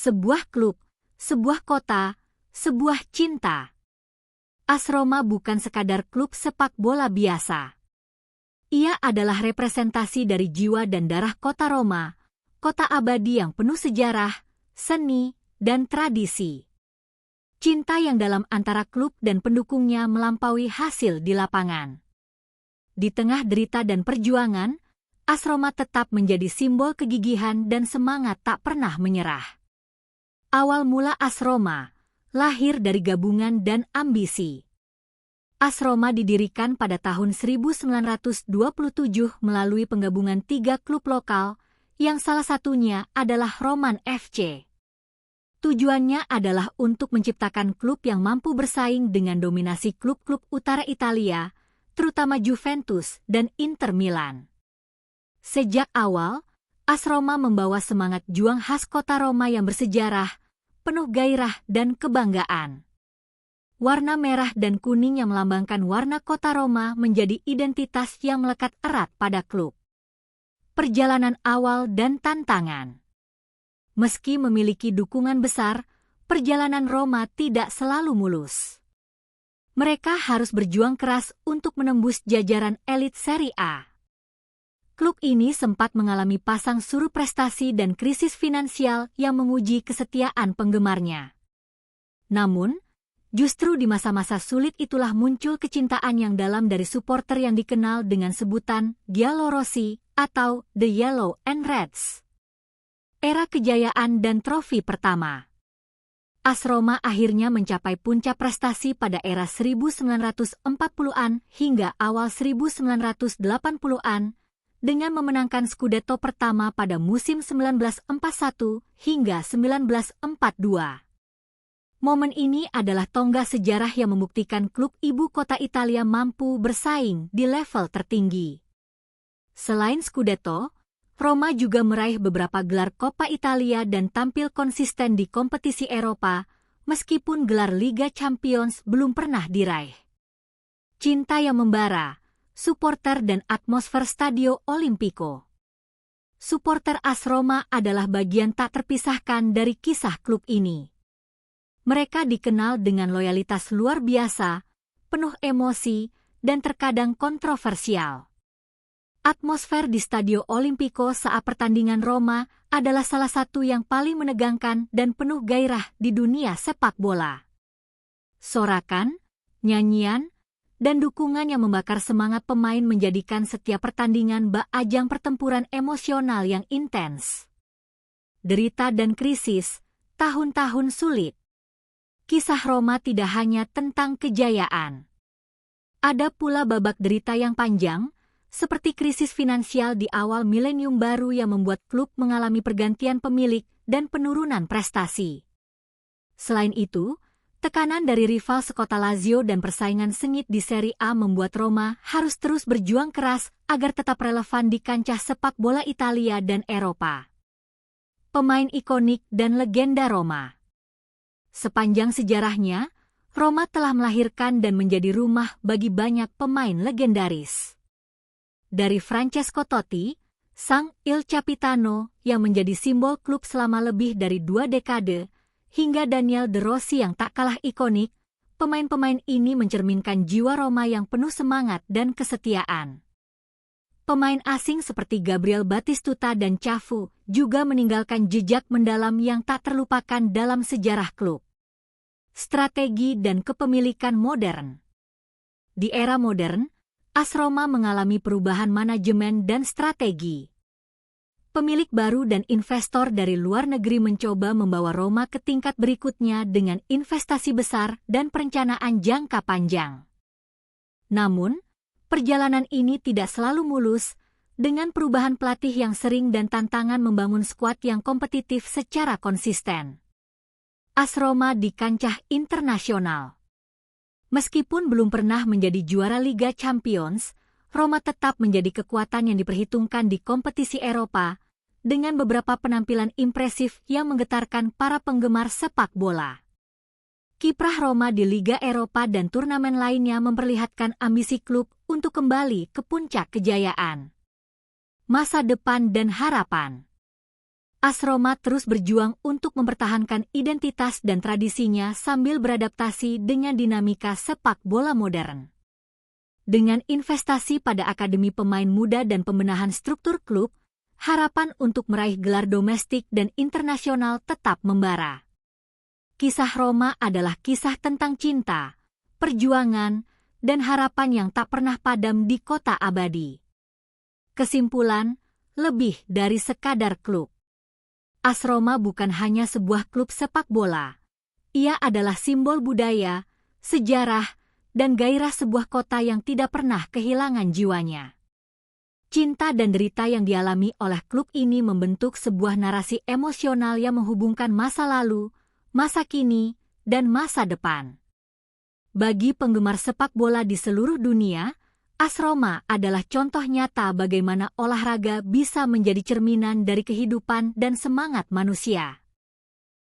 sebuah klub, sebuah kota, sebuah cinta. AS Roma bukan sekadar klub sepak bola biasa. Ia adalah representasi dari jiwa dan darah kota Roma, kota abadi yang penuh sejarah, seni, dan tradisi. Cinta yang dalam antara klub dan pendukungnya melampaui hasil di lapangan. Di tengah derita dan perjuangan, AS Roma tetap menjadi simbol kegigihan dan semangat tak pernah menyerah. Awal mula AS Roma lahir dari gabungan dan ambisi. AS Roma didirikan pada tahun 1927 melalui penggabungan 3 klub lokal, yang salah satunya adalah Roman FC. Tujuannya adalah untuk menciptakan klub yang mampu bersaing dengan dominasi klub-klub utara Italia, terutama Juventus dan Inter Milan. Sejak awal, AS Roma membawa semangat juang khas kota Roma yang bersejarah, penuh gairah dan kebanggaan. Warna merah dan kuning yang melambangkan warna kota Roma menjadi identitas yang melekat erat pada klub. Perjalanan awal dan tantangan. Meski memiliki dukungan besar, perjalanan Roma tidak selalu mulus. Mereka harus berjuang keras untuk menembus jajaran elit Serie A. Klub ini sempat mengalami pasang surut prestasi dan krisis finansial yang menguji kesetiaan penggemarnya. Namun, justru di masa-masa sulit itulah muncul kecintaan yang dalam dari supporter yang dikenal dengan sebutan Giallorossi atau The Yellow and Reds. Era kejayaan dan trofi pertama. AS Roma akhirnya mencapai puncak prestasi pada era 1940-an hingga awal 1980-an dengan memenangkan Scudetto pertama pada musim 1941 hingga 1942. Momen ini adalah tonggak sejarah yang membuktikan klub ibu kota Italia mampu bersaing di level tertinggi. Selain Scudetto, Roma juga meraih beberapa gelar Coppa Italia dan tampil konsisten di kompetisi Eropa, meskipun gelar Liga Champions belum pernah diraih. Cinta yang membara, supporter dan atmosfer Stadio Olimpico. Supporter AS Roma adalah bagian tak terpisahkan dari kisah klub ini. Mereka dikenal dengan loyalitas luar biasa, penuh emosi, dan terkadang kontroversial. Atmosfer di Stadio Olimpico saat pertandingan Roma adalah salah satu yang paling menegangkan dan penuh gairah di dunia sepak bola. Sorakan, nyanyian, dan dukungan yang membakar semangat pemain menjadikan setiap pertandingan bak ajang pertempuran emosional yang intens. Derita dan krisis, tahun-tahun sulit. Kisah Roma tidak hanya tentang kejayaan. Ada pula babak derita yang panjang, seperti krisis finansial di awal milenium baru yang membuat klub mengalami pergantian pemilik dan penurunan prestasi. Selain itu, tekanan dari rival sekota Lazio dan persaingan sengit di Serie A membuat Roma harus terus berjuang keras agar tetap relevan di kancah sepak bola Italia dan Eropa. Pemain ikonik dan legenda Roma. Sepanjang sejarahnya, Roma telah melahirkan dan menjadi rumah bagi banyak pemain legendaris. Dari Francesco Totti, sang Il Capitano yang menjadi simbol klub selama lebih dari 2 dekade, hingga Daniel De Rossi yang tak kalah ikonik, pemain-pemain ini mencerminkan jiwa Roma yang penuh semangat dan kesetiaan. Pemain asing seperti Gabriel Batistuta dan Cafu juga meninggalkan jejak mendalam yang tak terlupakan dalam sejarah klub. Strategi dan kepemilikan modern. Di era modern, AS Roma mengalami perubahan manajemen dan strategi. Pemilik baru dan investor dari luar negeri mencoba membawa Roma ke tingkat berikutnya dengan investasi besar dan perencanaan jangka panjang. Namun, perjalanan ini tidak selalu mulus, dengan perubahan pelatih yang sering dan tantangan membangun skuad yang kompetitif secara konsisten. AS Roma di kancah internasional. Meskipun belum pernah menjadi juara Liga Champions, Roma tetap menjadi kekuatan yang diperhitungkan di kompetisi Eropa, dengan beberapa penampilan impresif yang menggetarkan para penggemar sepak bola. Kiprah Roma di Liga Eropa dan turnamen lainnya memperlihatkan ambisi klub untuk kembali ke puncak kejayaan. Masa depan dan harapan. AS Roma terus berjuang untuk mempertahankan identitas dan tradisinya sambil beradaptasi dengan dinamika sepak bola modern. Dengan investasi pada akademi pemain muda dan pembenahan struktur klub, harapan untuk meraih gelar domestik dan internasional tetap membara. Kisah Roma adalah kisah tentang cinta, perjuangan, dan harapan yang tak pernah padam di kota abadi. Kesimpulan, lebih dari sekadar klub. AS Roma bukan hanya sebuah klub sepak bola. Ia adalah simbol budaya, sejarah, dan gairah sebuah kota yang tidak pernah kehilangan jiwanya. Cinta dan derita yang dialami oleh klub ini membentuk sebuah narasi emosional yang menghubungkan masa lalu, masa kini, dan masa depan. Bagi penggemar sepak bola di seluruh dunia, AS Roma adalah contoh nyata bagaimana olahraga bisa menjadi cerminan dari kehidupan dan semangat manusia.